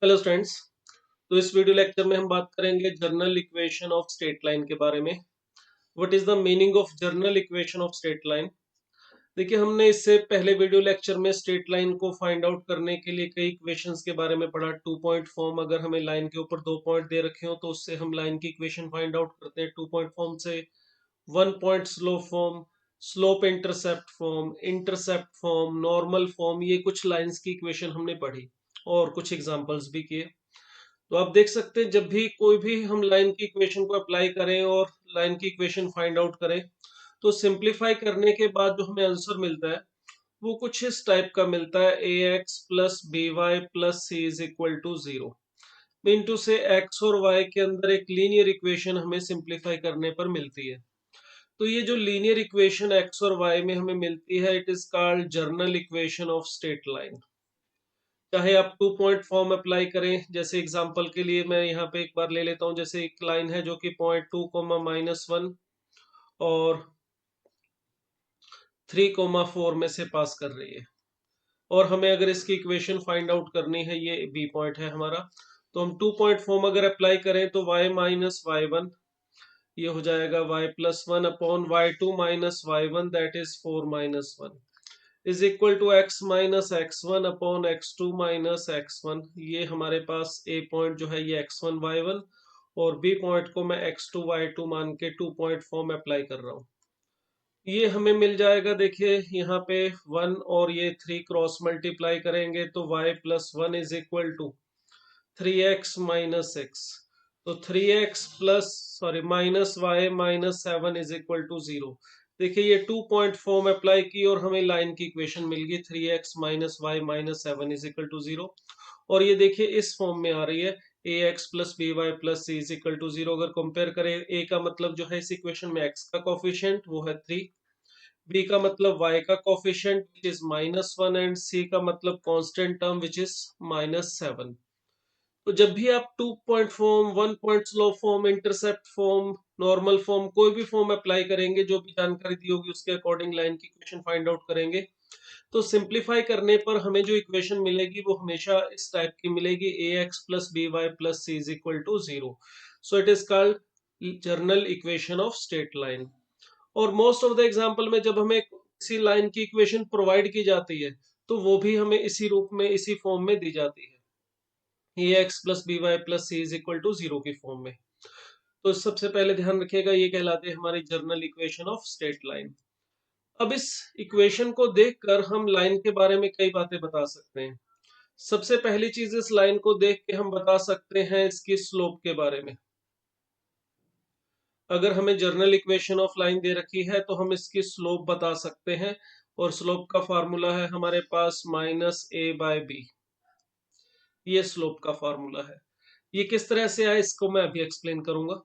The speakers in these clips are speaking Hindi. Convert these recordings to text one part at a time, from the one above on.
Hello students. तो इस वीडियो लेक्चर में हम बात करेंगे journal equation of straight line के बारे में। What is the meaning of journal equation of straight line. देखिए, हमने इससे पहले वीडियो लेक्चर में स्ट्रेट लाइन को फाइंड आउट करने के लिए कई इक्वेशंस के बारे में पढ़ा। 2 पॉइंट फॉर्म, अगर हमें लाइन के ऊपर 2 पॉइंट दे रखे हो तो उससे हम लाइन की इक्वेशन फाइंड आउट करते हैं 2 पॉइंट फॉर्म से। 1 point slope form, slope intercept form, normal form, ये कुछ लाइंस की इक्वेशन हमने पढ़ी और कुछ एग्जांपल्स भी किए। तो आप देख सकते हैं, जब भी कोई भी हम लाइन की इक्वेशन को अप्लाई करें और लाइन की इक्वेशन फाइंड आउट करें, तो सिंप्लीफाई करने के बाद जो हमें आंसर मिलता है वो कुछ इस टाइप का मिलता है। A x plus B Y plus C is equal to 0। Mean two से एक्स और वाई के अंदर एक लीनियर इक्वेशन हमें सिंप्लीफाई करने पर मिलती है। तो ये जो लीनियर इक्वेशन एक्स और वाई में हमें मिलती है, it is called general equation of straight line. चाहे आप 2 पॉइंट फॉर्म अप्लाई करें, जैसे एग्जांपल के लिए मैं यहाँ पे एक बार ले लेता हूँ। जैसे एक लाइन है जो कि .2, -1 और 3, 4 में से पास कर रही है, और हमें अगर इसकी इक्वेशन फाइंड आउट करनी है, ये बी पॉइंट है हमारा। तो हम 2 पॉइंट फॉर्म अगर अप्लाई करें तो y-y1, ये हो जाएगा y+1/y2 - y1, that is 4-1 is equal to x-x1/x2 - x1। ये हमारे पास ए पॉइंट जो है ये x1 y1, और बी पॉइंट को मैं x2 y2 मान के 2 पॉइंट फॉर्म अप्लाई कर रहा हूँ। ये हमें मिल जाएगा। देखिए यहाँ पे 1 और ये 3 क्रॉस मल्टीप्लाई करेंगे तो y+1 is equal to 3x - x। तो 3x plus sorry -y - 7 is equal to 0। देखिए, ये 2 पॉइंट फॉर्म अप्लाई की और हमें लाइन की इक्वेशन मिल गई 3x - y - 7 is equal to 0। और ये देखिए इस फॉर्म में आ रही है a x plus B Y plus C is equal to 0। अगर कंपेयर करें, ए का मतलब जो है इस इक्वेशन में एक्स का कोफिशिएंट वो है 3, बी का मतलब y का कोफिशिएंट विच इज -1, एंड सी का मतलब कांस्टेंट टर्म विच इज -7। तो जब भी आप 2 point form, 1 point slope form, intercept form, normal form, कोई भी फॉर्म अप्लाई करेंगे, जो भी जानकारी दी होगी उसके अकॉर्डिंग लाइन की इक्वेशन फाइंड आउट करेंगे, तो सिंप्लीफाई करने पर हमें जो इक्वेशन मिलेगी वो हमेशा इस टाइप की मिलेगी। A x plus B Y plus C is equal to 0। So it is called general equation of straight line. और मोस्ट ऑफ द एग्जांपल में जब हमें किसी लाइन की इक्वेशन प्रोवाइड की जाती है तो वो भी हमें इसी रूप में, इसी फॉर्म में दी जाती है, a x plus B Y plus C is equal to 0 की फॉर्म में। तो सबसे पहले ध्यान रखिएगा, ये कहलाते हैं हमारी journal equation of straight line. अब इस इक्वेशन को देखकर हम लाइन के बारे में कई बातें बता सकते हैं। सबसे पहली चीज, इस लाइन को देख के हम बता सकते हैं इसकी स्लोप के बारे में। अगर हमें जर्नल इक्वेशन ऑफ लाइन दे रखी है तो हम इसकी स्लोप बता सकते हैं, और स्लोप का फार्मूला है हमारे पास -a/b। ये स्लोप का फार्मूला है। ये किस तरह से है इसको मैं अभी एक्सप्लेन करूंगा।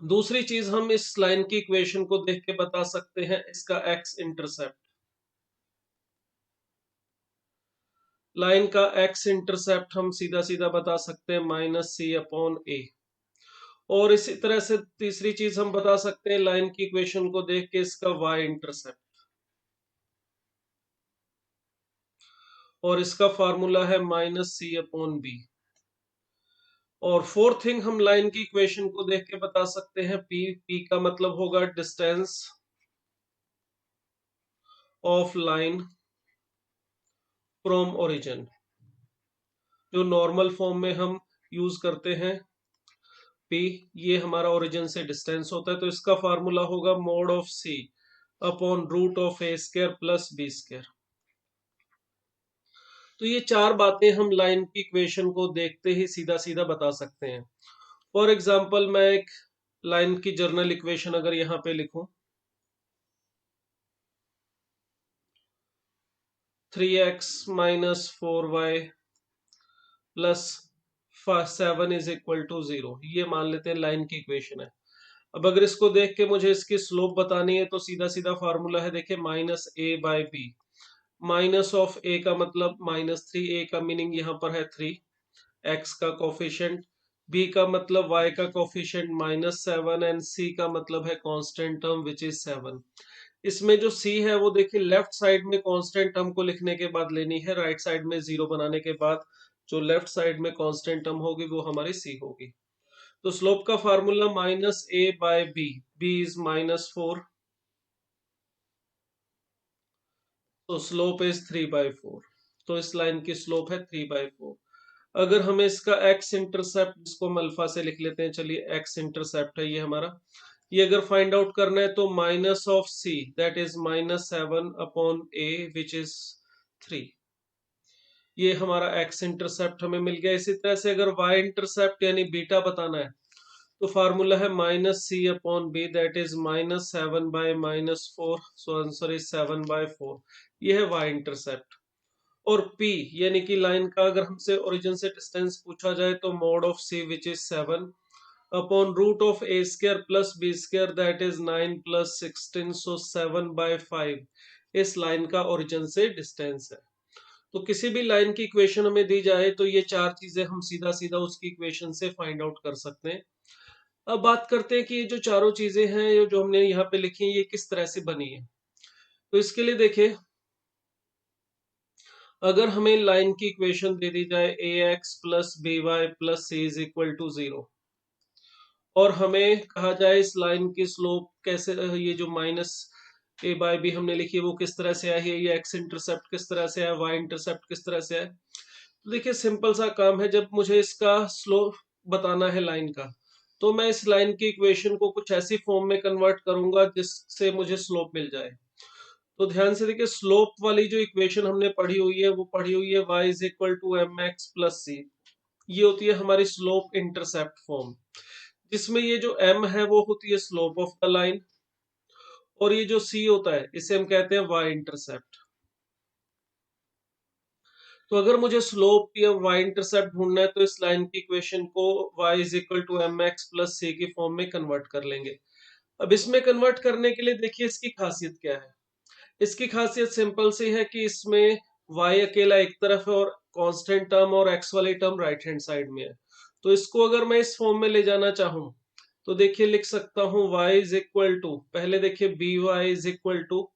दूसरी चीज, हम इस लाइन की इक्वेशन को देख के बता सकते हैं इसका एक्स इंटरसेप्ट। लाइन का एक्स इंटरसेप्ट हम सीधा सीधा बता सकते हैं -c/a। और इसी तरह से तीसरी चीज हम बता सकते हैं लाइन की इक्वेशन को देख के इसका वाई इंटरसेप्ट, और इसका फार्मूला है -c/b। और फोर्थ थिंग, हम लाइन की इक्वेशन को देख के बता सकते हैं पी का मतलब होगा distance of line from origin, जो नॉर्मल फॉर्म में हम यूज करते हैं। पी, ये हमारा ओरिजिन से डिस्टेंस होता है, तो इसका फार्मूला होगा mod of C upon root of A square plus B square. तो ये चार बातें हम लाइन की इक्वेशन को देखते ही सीधा सीधा बता सकते हैं। फॉर एग्जाम्पल, मैं एक लाइन की जर्नल इक्वेशन अगर यहाँ पे लिखूं, 3x - 4y plus 7 is equal to 0, ये मान लेते हैं लाइन की इक्वेशन है। अब अगर इसको देख के मुझे इसकी स्लोप बतानी है तो सीधा सीधा फार्मूला है, देखिए -a/b। माइनस ऑफ ए का मतलब -3, ए का मीनिंग यहाँ पर है 3, एक्स का कोफिशिएंट, बी का मतलब वाई का कोफिशिएंट -7, एंड सी का मतलब है कांस्टेंट टर्म विच इज 7। इसमें जो सी है वो देखिए लेफ्ट साइड में कांस्टेंट टर्म को लिखने के बाद लेनी है, राइट साइड में 0 बनाने के बाद जो लेफ्ट साइड में कांस्टेंट टर्म होगी वो हमारी सी होगी। तो स्लोप का formula minus A by B, B is -4, तो स्लोप इज 3/4। तो इस लाइन की स्लोप है 3/4। अगर हमें इसका एक्स इंटरसेप्ट, जिसको हम अल्फा से लिख लेते हैं, चलिए एक्स इंटरसेप्ट है ये हमारा, ये अगर फाइंड आउट करना है तो minus of see that is -7/a which is 3, ये हमारा एक्स इंटरसेप्ट हमें मिल गया। इसी तरह से अगर वाई इंटरसेप्ट यानी बीटा बताना है तो फार्मूला है -c/b that is -7/-4, so answer is 7/4, ये है वाई इंटरसेप्ट। और P यानी कि लाइन का अगर हमसे ओरिजिन से डिस्टेंस पूछा जाए तो mod of C which is 7 upon root of a square plus b square that is 9 + 16, so 7/5 इस लाइन का ओरिजिन से डिस्टेंस है। तो किसी भी लाइन की इक्वेशन हमें दी जाए तो ये चार चीजें हम सीधा सीधा उसकी इक्वेशन से फाइंड आउट कर सकते हैं। अब बात करते हैं कि ये जो चारों चीजें हैं, ये जो हमने यहाँ पे लिखी है, ये किस तरह से बनी है। तो इसके लिए देखिए, अगर हमें लाइन की इक्वेशन दे दी जाए ax plus B Y plus C is equal to 0, और हमें कहा जाए इस लाइन की स्लोप कैसे, ये जो माइनस ए बाय बी हमने लिखी है वो किस तरह से आई है, ये एक्स इंटरसेप्ट किस तरह से है, वाई इंटरसेप्ट किस तरह से है। तो देखिए सिंपल सा काम है, जब मुझे इसका स्लोप बताना है लाइन का, तो मैं इस लाइन की इक्वेशन को कुछ ऐसी फॉर्म में कन्वर्ट करूंगा जिससे मुझे स्लोप मिल जाए। तो ध्यान से देखिए, स्लोप वाली जो इक्वेशन हमने पढ़ी हुई है वो पढ़ी हुई है y is equal to m x plus c, ये होती है हमारी स्लोप इंटरसेप्ट फॉर्म, जिसमें ये जो m है वो होती है स्लोप ऑफ द लाइन, और ये जो c होता है इसे हम कहते हैं y इंटरसेप्ट। तो अगर मुझे स्लोप या y इंटरसेप्ट ढूंढना है तो इस लाइन की इक्वेशन को y is equal to m x plus c की फॉर्म में कन्वर्ट कर लेंगे। अब इसमें कन्वर्ट करने के लिए देखिए इसकी खासियत क्या है। इसकी खासियत सिंपल सी है कि इसमें y अकेला एक तरफ है और कांस्टेंट टर्म और x वाली टर्म राइट हैंड साइड में है। तो इसको अगर मैं इस फॉर्म में ले जाना चाहूं तो देखिए लिख सकता हूं y इज इक्वल टू, पहले देखिए by is equal to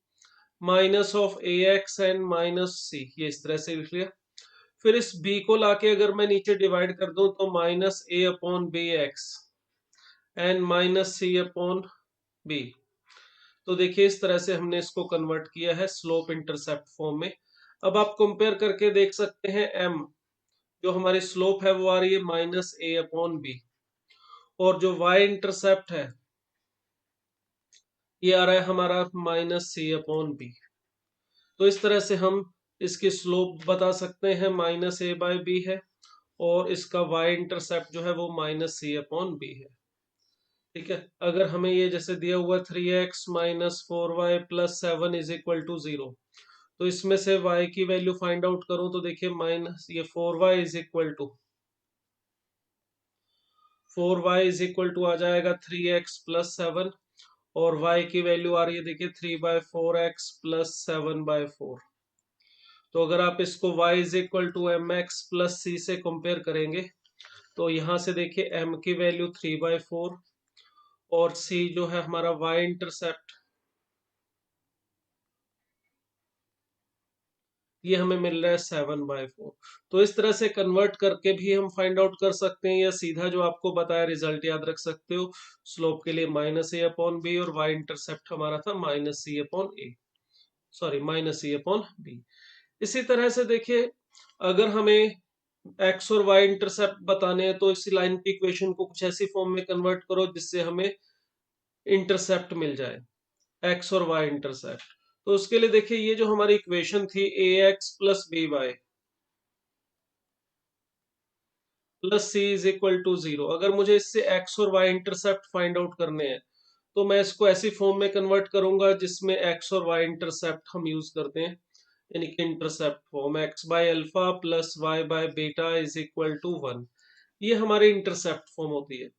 minus of a x and minus c, ये इस तरह से लिख लिया। फिर इस b को लाके अगर मैं नीचे डिवाइड कर दूं तो -a/bx एंड -c/b। तो देखिए इस तरह से हमने इसको कन्वर्ट किया है स्लोप इंटरसेप्ट फॉर्म में। अब आप कंपेयर करके देख सकते हैं, m जो हमारी स्लोप है वो आ रही है -a/b, और जो y इंटरसेप्ट है ये आ रहा है हमारा -c/b। तो इस तरह से हम इसकी स्लोप बता सकते हैं, -a/b है, और इसका y इंटरसेप्ट जो है वो -c/b है। ठीक है, अगर हमें ये जैसे दिया हुआ 3x - 4y + 7 is equal to 0, तो इसमें से y की वैल्यू फाइंड आउट करूं तो देखिए माइनस ये 4y इज इक्वल टू आ जाएगा 3x + 7, और y की वैल्यू आ रही है देखिए 3/4x + 7/4। तो अगर आप इसको y is equal to m x plus c से कंपेयर करेंगे तो यहाँ से देखिए m की वैल्यू 3/4 और c जो है हमारा y इंटरसेप्ट, ये हमें मिल रहा है 7/4। तो इस तरह से कन्वर्ट करके भी हम फाइंड आउट कर सकते हैं, या सीधा जो आपको बताया रिजल्ट याद रख सकते हो। स्लोप के लिए -a/b और y इंटरसेप्ट हमारा था -c/a, सॉरी -c/b। इसी तरह से देखिए, अगर हमें x और y इंटरसेप्ट बताने हैं तो इस लाइन की इक्वेशन को कुछ ऐसी फॉर्म में कन्वर्ट करो जिससे हमें इंटरसेप्ट मिल जाए, x और y इंटरसेप्ट। तो उसके लिए देखिए ये जो हमारी इक्वेशन थी ax plus B Y plus C is equal to 0, अगर मुझे इससे x और y इंटरसेप्ट फाइंड आउट करने हैं तो मैं इसको ऐसी फॉर्म में कन्वर्ट करूंगा जिसमें x और y इंटरसेप्ट हम यूज करते हैं, यानी कि इंटरसेप्ट फॉर्म x/अल्फा प्लस y/बीटा इज इक्वल टू 1, ये हमारी इंटरसेप्ट फॉर्म होती है।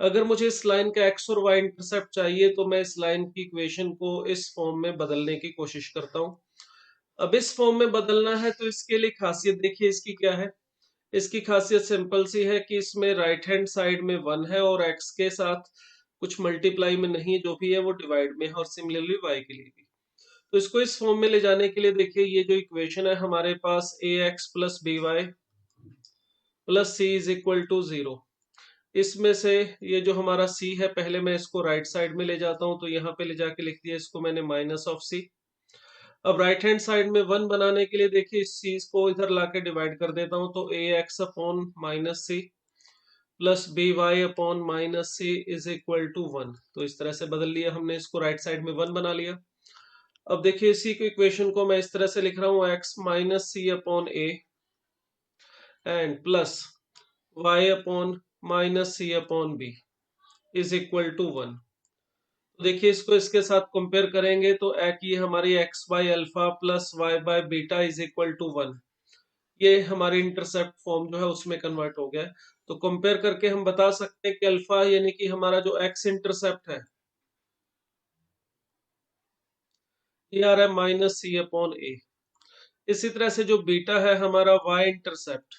अगर मुझे इस लाइन का x और y इंटरसेप्ट चाहिए तो मैं इस लाइन की इक्वेशन को इस फॉर्म में बदलने की कोशिश करता हूँ। अब इस फॉर्म में बदलना है तो इसके लिए खासियत देखिए इसकी क्या है। इसकी खासियत सिंपल सी है कि इसमें राइट हैंड साइड में 1 है और x के साथ कुछ मल्टीप्लाई में नहीं, जो भी है वो डिवाइड में है, और सिमिलरली y के लिए भी। तो इसको इस फॉर्म में ले जाने के लिए देखिए ये जो इक्वेशन है हमारे पास ax plus B Y plus C is equal to 0। इसमें से ये जो हमारा सी है, पहले मैं इसको राइट साइड में ले जाता हूं, तो यहाँ पे ले जाके लिख दिया इसको मैंने माइनस ऑफ सी। अब राइट हैंड साइड में 1 बनाने के लिए देखिए इस चीज को इधर लाके डिवाइड कर देता हूं, तो a x upon minus c plus B y upon minus c is equal to 1। तो इस तरह से बदल लिया हमने, इसको राइट साइड में 1 बना लिया। अब देखिए इसी को इक्वेशन को मैं इस तरह से लिख रहा हूँ, X minus C upon A and plus Y upon minus C upon B is equal to 1। तो देखिए इसको इसके साथ कंपेयर करेंगे तो एक ये हमारी X by alpha plus Y by beta is equal to 1, ये हमारी इंटरसेप्ट फॉर्म जो है उसमें कन्वर्ट हो गया है। तो कंपेयर करके हम बता सकते हैं कि अल्फा यानी कि हमारा जो एक्स इंटरसेप्ट है ये आ रहा है माइनस सी अपॉन ए। इसी तरह से जो बीटा है हमारा वाई इंटरसेप्ट,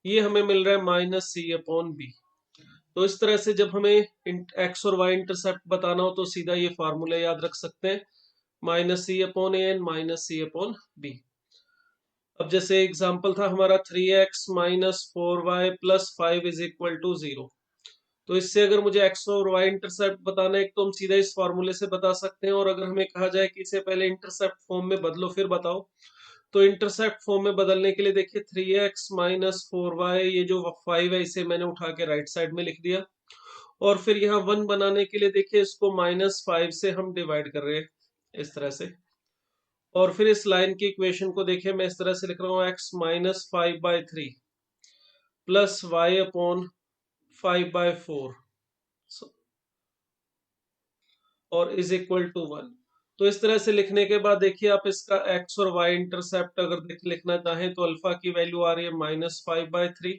ये हमें मिल रहा है माइनस सी अपॉन बी। तो इस तरह से जब हमें एक्स और वाई इंटरसेप्ट बताना हो तो सीधा ये फार्मूला याद रख सकते हैं, minus C upon A and minus C upon B. अब जैसे एग्जांपल था हमारा 3x minus 4y plus 5 is equal to 0। तो इससे अगर मुझे x और y इंटरसेप्ट बताना है तो हम सीधा इस फॉर्मूले से बता सकते हैं, और अगर हमें कहा जाए कि इसे पहले इंटरसेप्ट फॉर्म में बदलो फिर बताओ, तो इंटरसेप्ट फॉर्म में बदलने के लिए देखिए 3x माइनस 4y, ये जो 5 है इसे मैंने उठा के राइट साइड में लिख दिया, और फिर यहाँ 1 बनाने के लिए देखिए इसको -5 से हम डिवाइड कर रहे हैं इस तरह से। और फिर इस लाइन की इक्वेशन को देखिए मैं इस तरह से लिख रहा हूँ, X minus 5/3 plus Y upon 5/4 और इज इक्वल टू 1। तो इस तरह से लिखने के बाद देखिए आप इसका एक्स और वाई इंटरसेप्ट अगर लिखना चाहें तो अल्फा की वैल्यू आ रही है -5/3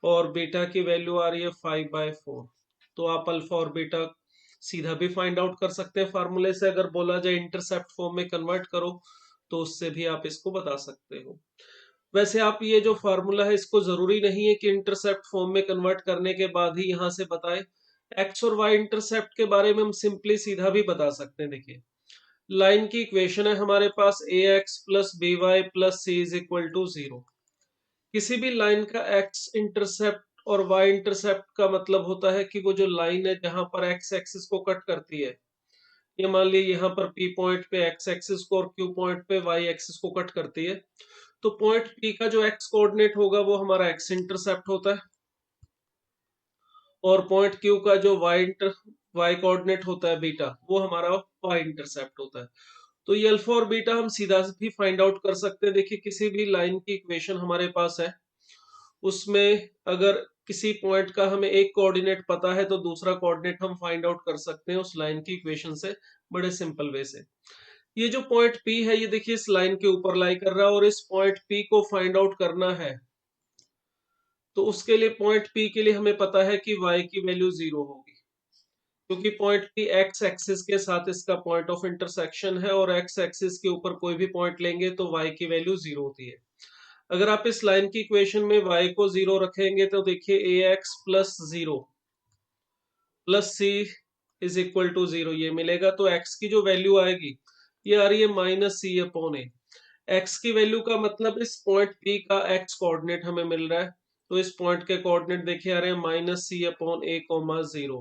और बीटा की वैल्यू आ रही है 5/4। तो आप अल्फा और बीटा सीधा भी फाइंड आउट कर सकते हैं फार्मूले से, अगर बोला जाए इंटरसेप्ट फॉर्म में कन्वर्ट करो तो उससे भी आप इसको बता सकते हो। वैसे आप ये जो फार्मूला है इसको जरूरी नहीं है कि इंटरसेप्ट फॉर्म में कन्वर्ट करने के बाद ही यहाँ से बताएं। एक्स और वाई इंटरसेप्ट के बारे में हम सिंपली सीधा भी बता सकते हैं। देखिए लाइन की इक्वेशन है हमारे पास a x plus B Y plus C is equal to 0। किसी भी लाइन का एक्स इंटरसेप्ट और वाई इंटरसेप्ट का मतलब होता है कि वो जो लाइन है जहां पर एक्स एक्सिस को कट करती है, ये मान लीजिए यहाँ पर पी पॉइंट पे एक्स एक्सिस को और क्यू पॉइंट पे वाई एक्सिस को कट करती है, तो पॉइंट पी का जो एक्स कोऑर्डिनेट होगा वो हमारा एक्स इंटरसेप्ट होता है, और पॉइंट क्यू का जो वाई कोऑर्डिनेट होता है बीटा, वो हमारा वाई इंटरसेप्ट होता है। तो ये अल्फा और बीटा हम सीधा भी फाइंड आउट कर सकते हैं। देखिए किसी भी लाइन की इक्वेशन हमारे पास है, उसमें अगर किसी पॉइंट का हमें एक कोऑर्डिनेट पता है तो दूसरा कोऑर्डिनेट हम फाइंड आउट कर सकते हैं उस लाइन की इक्वेशन से बड़े सिंपल वे से। ये जो पॉइंट पी है ये देखिए इस लाइन के ऊपर लाई कर रहा है, और इस पॉइंट पी को फाइंड आउट करना है तो उसके लिए पॉइंट पी के लिए हमें पता है कि y की वैल्यू 0 होगी, क्योंकि पॉइंट पी एक्स एक्सिस के साथ इसका पॉइंट ऑफ इंटरसेक्शन है, और एक्स एक्सिस के ऊपर कोई भी पॉइंट लेंगे तो y की वैल्यू 0 होती है। अगर आप इस लाइन की इक्वेशन में y को 0 रखेंगे तो देखिए a x plus 0 plus C is equal to 0 ये मिलेगा। तो x की जो वैल्यू आएगी ये आ रही है -c/a। x की वैल्यू का मतलब इस पॉइंट P का x कोऑर्डिनेट हमें मिल रहा है, तो इस पॉइंट के कोऑर्डिनेट देखिए आ रहे हैं -c/a, 0।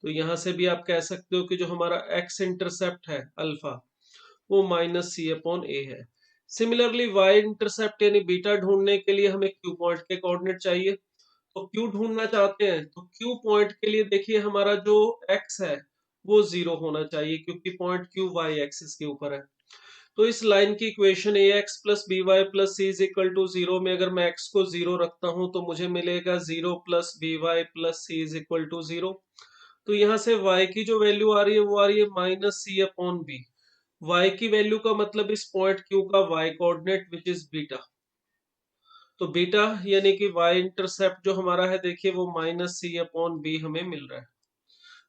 तो यहां से भी आप कह सकते हो कि जो हमारा x इंटरसेप्ट है अल्फा वो -c/a है। सिमिलरली y इंटरसेप्ट यानी बीटा ढूंढने के लिए हमें q पॉइंट के कोऑर्डिनेट चाहिए, तो q ढूंढना चाहते हैं तो q पॉइंट के लिए देखिए हमारा जो x है वो 0 होना चाहिए, क्योंकि पॉइंट q y एक्सिस के ऊपर है। तो इस लाइन की equation A x plus B Y plus C is equal to 0 में अगर मैं x को 0 रखता हूं तो मुझे मिलेगा 0 plus B Y plus C is equal to 0। तो यहाँ से y की जो वैल्यू आ रही है वो आ रही है -c/b। y की वैल्यू का मतलब इस पॉइंट q का y coordinate which is beta. तो बीटा यानी कि y इंटरसेप्ट जो हमारा है देखिए वो -c/b हमें मिल रहा है।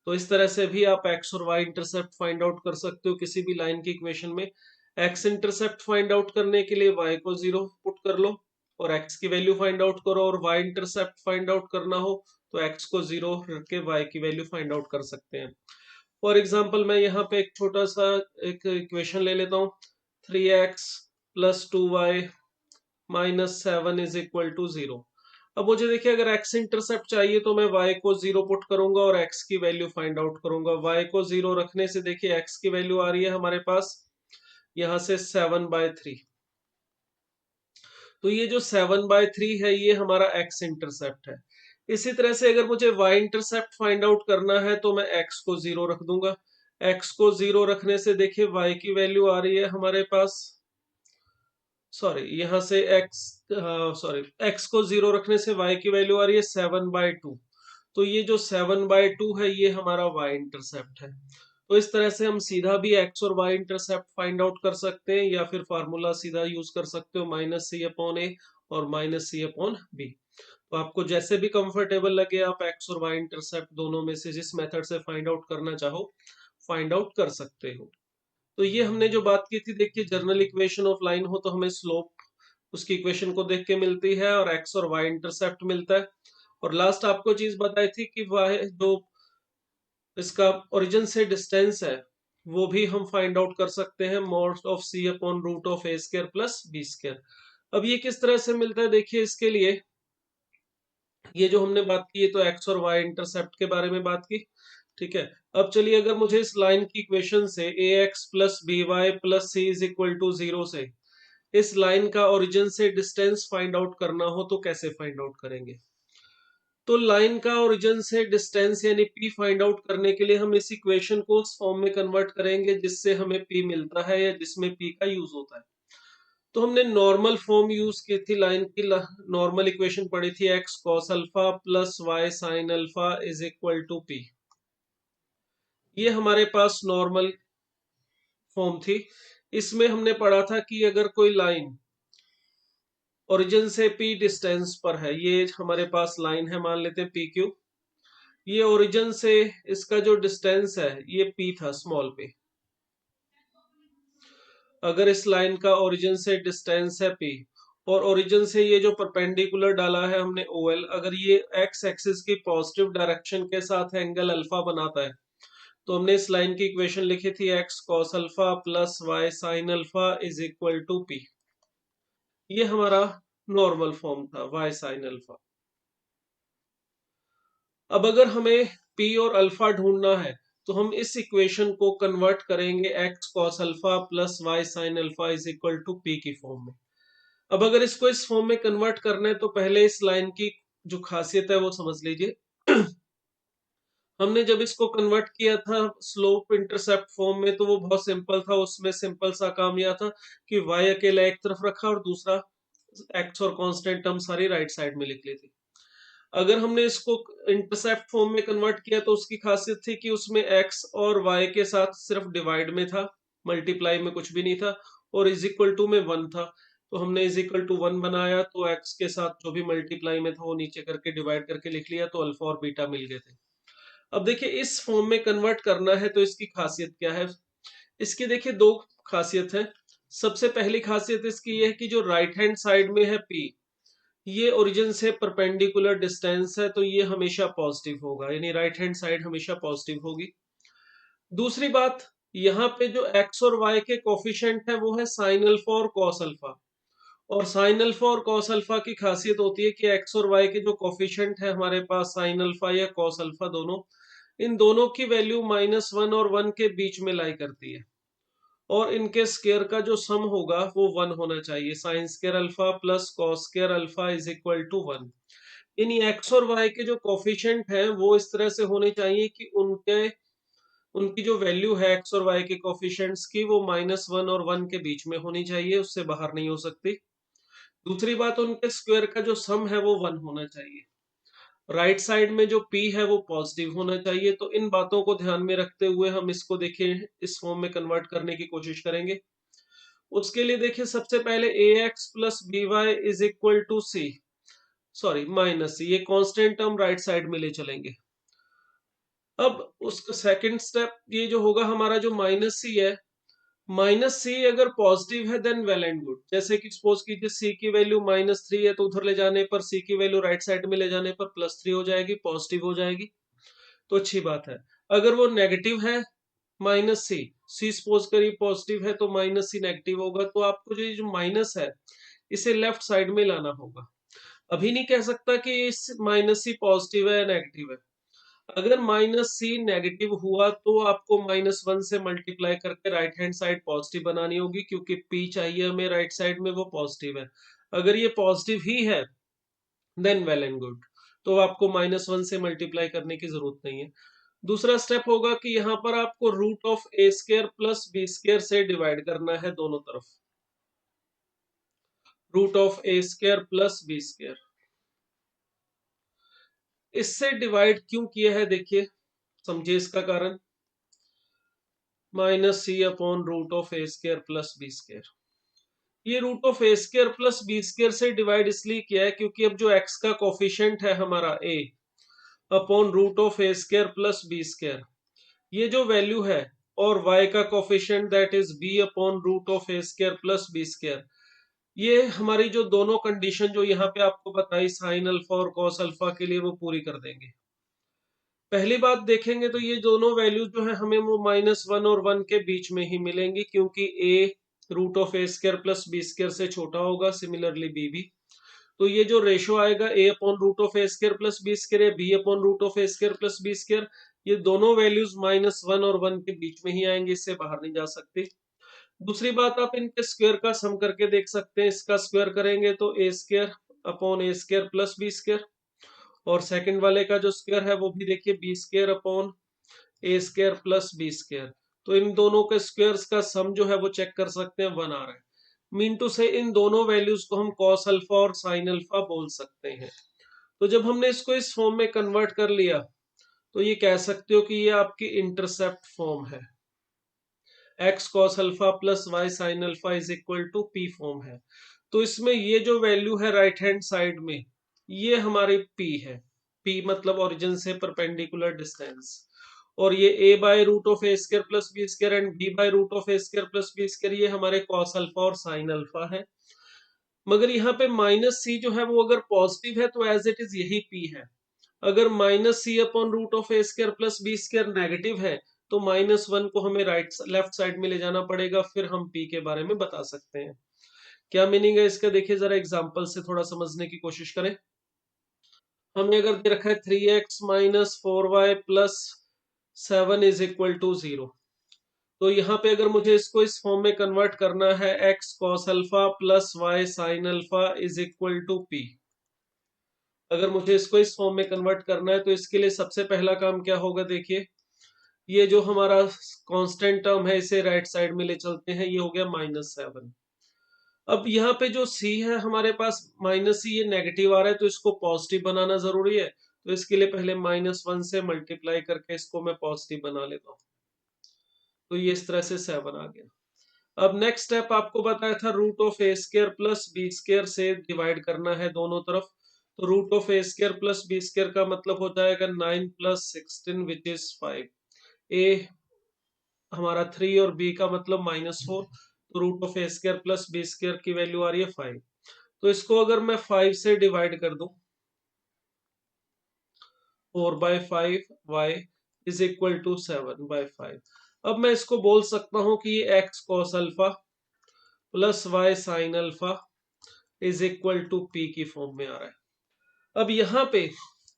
तो इस तरह से भी आप x और y इंटरसेप्ट फाइंड आउट कर सकते हो किसी भी लाइन की इक्वेशन में। x इंटरसेप्ट फाइंड आउट करने के लिए y को 0 पुट कर लो और x की वैल्यू फाइंड आउट करो, और y इंटरसेप्ट फाइंड आउट करना हो तो x को 0 रख के y की वैल्यू फाइंड आउट कर सकते हैं। फॉर एग्जाम्पल मैं यहाँ पे एक छोटा सा एक इक्वेशन ले लेता हूँ, 3x plus 2y -7 is equal to 0। अब मुझे देखिए अगर x इंटरसेप्ट चाहिए तो मैं y को 0 पुट करूंगा और x की वैल्यू फाइंड आउट करूंगा। y को 0 रखने से देखिए x की वैल्यू आ रही है हमारे पास यहां से 7/3। तो ये जो 7/3 है ये हमारा x इंटरसेप्ट है। इसी तरह से अगर मुझे y इंटरसेप्ट फाइंड आउट करना है तो मैं x को 0 रख दूंगा। x को 0 रखने से देखिए y की वैल्यू आ रही है हमारे पास, सॉरी यहाँ से x को 0 रखने से y की वैल्यू आ रही है 7/2। तो ये जो 7/2 है ये हमारा y इंटरसेप्ट है। तो इस तरह से हम सीधा भी x और y इंटरसेप्ट फाइंड आउट कर सकते हैं या फिर फार्मूला सीधा यूज कर सकते हो -c/a और -c/b। तो आपको जैसे भी कंफर्टेबल लगे आप x और y इंटरसेप्ट दोनों में से जिस मेथड से फाइंड आउट करना चाहो फाइंड आउट कर सकते हो। तो ये हमने जो बात की थी देखिए जनरल इक्वेशन ऑफ लाइन हो तो हमें स्लोप उसकी इक्वेशन को देख के मिलती है और x और y इंटरसेप्ट मिलता है। और लास्ट आपको चीज बताई थी कि y जो इसका ओरिजिन से डिस्टेंस है वो भी हम फाइंड आउट कर सकते हैं mod of c/√a² plus b²। अब ये किस तरह से मिलता है देखिए इसके लिए ये जो हमने बात की ये तो x और y इंटरसेप्ट के बारे में बात की, ठीक है। अब चलिए अगर मुझे इस लाइन की इक्वेशन से ax plus by plus c is equal to 0 से इस लाइन का ओरिजिन से डिस्टेंस फाइंड आउट करना हो तो कैसे फाइंड आउट करेंगे। तो लाइन का ओरिजिन से डिस्टेंस यानी p फाइंड आउट करने के लिए हम इस इक्वेशन को उस फॉर्म में कन्वर्ट करेंगे जिससे हमें p मिलता है या जिसमें p का यूज होता है। तो हमने नॉर्मल फॉर्म यूज की थी लाइन की, नॉर्मल इक्वेशन पढ़ी थी x cos alpha plus y sin alpha is equal to p। ये हमारे पास नॉर्मल फॉर्म थी। इसमें हमने पढ़ा था कि अगर कोई लाइन ओरिजिन से p डिस्टेंस पर है, ये हमारे पास लाइन है मान लेते हैं pq, ये ओरिजिन से इसका जो डिस्टेंस है ये p था स्मॉल p। अगर इस लाइन का ओरिजिन से डिस्टेंस है p और ओरिजिन से ये जो परपेंडिकुलर डाला है हमने OL, अगर ये x एक्सिस की पॉजिटिव डायरेक्शन के साथ एंगल अल्फा बनाता है तो हमने इस लाइन की इक्वेशन लिखी थी x cos alpha plus y sin alpha is equal to p। ये हमारा नॉर्मल फॉर्म था y sin अल्फा। अब अगर हमें p और अल्फा ढूंढना है तो हम इस इक्वेशन को कन्वर्ट करेंगे x cos alpha plus y sin alpha is equal to p की फॉर्म में। अब अगर इसको इस फॉर्म में कन्वर्ट करना है तो पहले इस लाइन की जो खासियत है वो समझ लीजिए। हमने जब इसको कन्वर्ट किया था स्लोप इंटरसेप्ट फॉर्म में तो वो बहुत सिंपल था, उसमें सिंपल सा काम यह था कि y अकेला एक तरफ रखा और दूसरा x और कांस्टेंट टर्म सारी राइट साइड में लिख ली थी। अगर हमने इसको इंटरसेप्ट फॉर्म में कन्वर्ट किया तो उसकी खासियत थी कि उसमें x और y के साथ सिर्फ डिवाइड में था, मल्टीप्लाई में कुछ भी नहीं था, और इज इक्वल टू में 1 था। तो हमने इज इक्वल टू 1 बनाया तो x के साथ जो भी मल्टीप्लाई में था वो नीचे करके डिवाइड करके लिख लिया तो अल्फा और बीटा मिल गए थे। अब देखिए इस फॉर्म में कन्वर्ट करना है तो इसकी खासियत क्या है। इसकी देखिए दो खासियत है। सबसे पहली खासियत इसकी ये है कि जो राइट हैंड साइड में है p, ये ओरिजिन से परपेंडिकुलर डिस्टेंस है तो ये हमेशा पॉजिटिव होगा, यानी राइट हैंड साइड हमेशा पॉजिटिव होगी। दूसरी बात, यहाँ पे जो x और y के कोफिशिएंट है वो है साइन अल्फा और कॉस अल्फा। और साइन अल्फा और कॉस अल्फा की खासियत होती है कि x और y के जो कोफिशिएंट है हमारे पास साइन अल्फा या कॉस अल्फा दोनों, इन दोनों की वैल्यू -1 और 1 के बीच में लाई करती है और इनके स्केयर का जो सम होगा वो 1 होना चाहिए। Sine square alpha plus cos square alpha is equal to 1। इन एक्स और वाई के जो कोफिशिएंट हैं वो इस तरह से होने चाहिए कि उनकी जो वैल्यू है एक्स और वाई के कोफिशिएंट्स की वो -1 और 1 के बीच में होनी चाहिए, उससे बाहर नहीं हो सकती। दूसरी बात, उनके स्क्वायर का जो सम है वो 1 होना चाहिए। राइट साइड में जो p है वो पॉजिटिव होना चाहिए। तो इन बातों को ध्यान में रखते हुए हम इसको देखिए इस फॉर्म में कन्वर्ट करने की कोशिश करेंगे। उसके लिए देखिए सबसे पहले ax plus B y is equal to c, sorry minus c, ये कांस्टेंट टर्म राइट साइड में ले चलेंगे। अब उसका सेकंड स्टेप ये जो होगा हमारा जो माइनस सी है, माइनस सी अगर पॉजिटिव है देन वेल एंड गुड। जैसे कि सपोज कीजिए सी की वैल्यू -3 है तो उधर ले जाने पर सी की वैल्यू राइट साइड में ले जाने पर +3 हो जाएगी, पॉजिटिव हो जाएगी, तो अच्छी बात है। अगर वो नेगेटिव है माइनस सी, सी सपोज करिए पॉजिटिव है तो माइनस सी नेगेटिव होगा, तो आपको जो माइनस है इसे लेफ्ट साइड में लाना होगा। अभी नहीं कह सकता कि इस माइनस सी पॉजिटिव है या नेगेटिव है। अगर माइनस सी नेगेटिव हुआ तो आपको -1 से मल्टीप्लाई करके राइट हैंड साइड पॉजिटिव बनानी होगी, क्योंकि पी चाहिए हमें राइट साइड में, वो पॉजिटिव है। अगर ये पॉजिटिव ही है देन वेल एंड गुड, तो आपको -1 से मल्टीप्लाई करने की जरूरत नहीं है। दूसरा स्टेप होगा कि यहाँ पर आपको root of A square plus B square से डिवाइड करना है दोनों तरफ। Root of A square plus B square, इससे डिवाइड क्यों किया है देखिए, समझिए इसका कारण। -c/√of a² plus B square, ये root of A square plus B square से डिवाइड इसलिए किया है क्योंकि अब जो x का कोफिशिएंट है हमारा a upon root of A square plus B square, ये जो वैल्यू है, और y का coefficient that is b upon root of A square plus B square, ये हमारी जो दोनों कंडीशन जो यहाँ पे आपको बताई साइन अल्फा और कॉस अल्फा के लिए, वो पूरी कर देंगे। पहली बात देखेंगे तो ये दोनों वैल्यूज जो है हमें वो -1 और 1 के बीच में ही मिलेंगी, क्योंकि a root of A square plus B square से छोटा होगा, सिमिलरली b भी। तो ये जो रेशो आएगा a upon root of A square plus B square, b upon root of A square plus B square, ये दोनों वैल्यूज -1 और 1 के बीच में ही आएंगे, इससे बाहर नहीं जा सकते। दूसरी बात, आप इनके स्क्वायर का सम करके देख सकते हैं। इसका स्क्वायर करेंगे तो ए स्क्वायर अपॉन ए स्क्वायर प्लस बी स्क्वायर, और सेकंड वाले का जो स्क्वायर है वो भी देखिए बी स्क्वायर अपॉन ए स्क्वायर प्लस बी स्क्वायर। तो इन दोनों के स्क्वायर्स का सम जो है वो चेक कर सकते हैं, 1 आ रहा है। मीन टू से इन दोनों वैल्यूज को हम कॉस अल्फा और साइन अल्फा बोल सकते हैं। तो जब हमने इसको इस फॉर्म में कन्वर्ट कर लिया तो ये कह सकते हो कि ये आपकी इंटरसेप्ट फॉर्म है। x cos alpha plus y sin alpha is equal to p form है। तो इसमें ये जो वैल्यू है राइट हैंड साइड में, ये हमारी p है। p मतलब ओरिजिन से परपेंडिकुलर डिस्टेंस, और ये a by root of A square plus B square and b by root of A square plus B square, ये हमारे cos अल्फा और sin अल्फा है। मगर यहाँ पे -c जो है वो अगर पॉजिटिव है तो एज इट इज यही p है। अगर -c/√of a² plus B square negative है तो -1 को हमें लेफ्ट साइड में ले जाना पड़ेगा, फिर हम p के बारे में बता सकते हैं। क्या मीनिंग है इसका, देखिए जरा एग्जांपल से थोड़ा समझने की कोशिश करें। हमें अगर दे रखा है 3x minus 4y plus 7 is equal to 0, तो यहाँ पे अगर मुझे इसको इस फॉर्म में कन्वर्ट करना है, x cos alpha plus y sin alpha is equal to p। अगर मुझे इसको इस फॉर्म में कन्वर्ट करना है तो इसके लिए सबसे पहला काम क्या होगा, देखिए ये जो हमारा कांस्टेंट टर्म है इसे राइट साइड में ले चलते हैं, ये हो गया -7। अब यहाँ पे जो c है हमारे पास -c, ये नेगेटिव आ रहा है तो इसको पॉजिटिव बनाना जरूरी है। तो इसके लिए पहले -1 से मल्टीप्लाई करके इसको मैं पॉजिटिव बना लेता हूँ। तो ये इस तरह से 7 आ गया। अब नेक्स्ट स्टेप आपको बताया था root of A square plus B square से डिवाइड करना है दोनों तरफ। तो root of A square plus B square का मतलब हो जाएगा 9 + 16 विच इज 5। ए हमारा 3 और बी का मतलब -4, तो root of A square plus B square की वैल्यू आ रही है 5। तो इसको अगर मैं 5 से डिवाइड कर दूं, 4/5y इज इक्वल टू 7/5। अब मैं इसको बोल सकता हूं कि ये x cos alpha plus y sin alpha is equal to p की फॉर्म में आ रहा है। अब यहाँ पे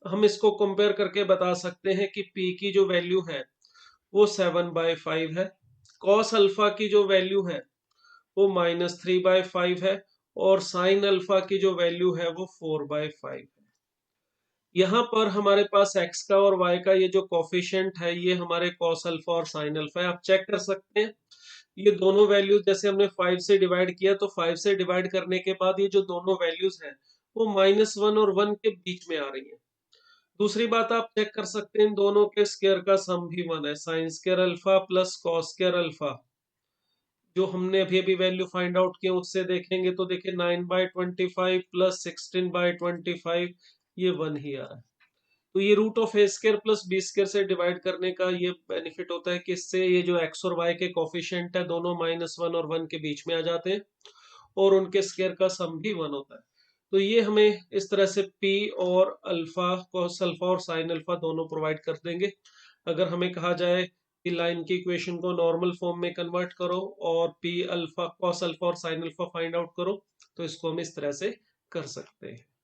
हम इसको कंपेयर करके बता सकते हैं कि p की जो वैल्यू है वो 7/5 है, cos अल्फा की जो वैल्यू है वो -3/5 है, और साइन अल्फा की जो वैल्यू है वो 4/5 है। यहाँ पर हमारे पास x का और y का ये जो कोफिशिएंट है ये हमारे cos अल्फा और साइन अल्फा है। आप चेक कर सकते हैं ये दोनों वैल्यूज, जैसे हमने 5 से डिवाइड किया तो 5 से डिवाइड करने के बाद ये जो दोनों वैल्यूज हैं वो -1 और 1 के बीच में आ रही है। दूसरी बात आप चेक कर सकते हैं इन दोनों के स्क्वायर का सम भी 1 है। Sine square alpha plus cos square alpha, जो हमने अभी अभी वैल्यू फाइंड आउट किया उससे देखेंगे तो देखिए 9/25 प्लस 16/25, ये 1 ही आ रहा है। तो ये root of A square plus B square से डिवाइड करने का ये बेनिफिट होता है कि इससे ये जो एक्स और वाई के कोफिशिएंट है दोनों -1 और 1 के बीच में आ जाते हैं, और उनके स्क्वायर का सम भी 1 होता है। तो ये हमें इस तरह से p और अल्फा, cos अल्फा और साइन अल्फा दोनों प्रोवाइड कर देंगे। अगर हमें कहा जाए लाइन की इक्वेशन को नॉर्मल फॉर्म में कन्वर्ट करो और पी अल्फा, कॉस अल्फा और साइन अल्फा फाइंड आउट करो, तो इसको हम इस तरह से कर सकते हैं।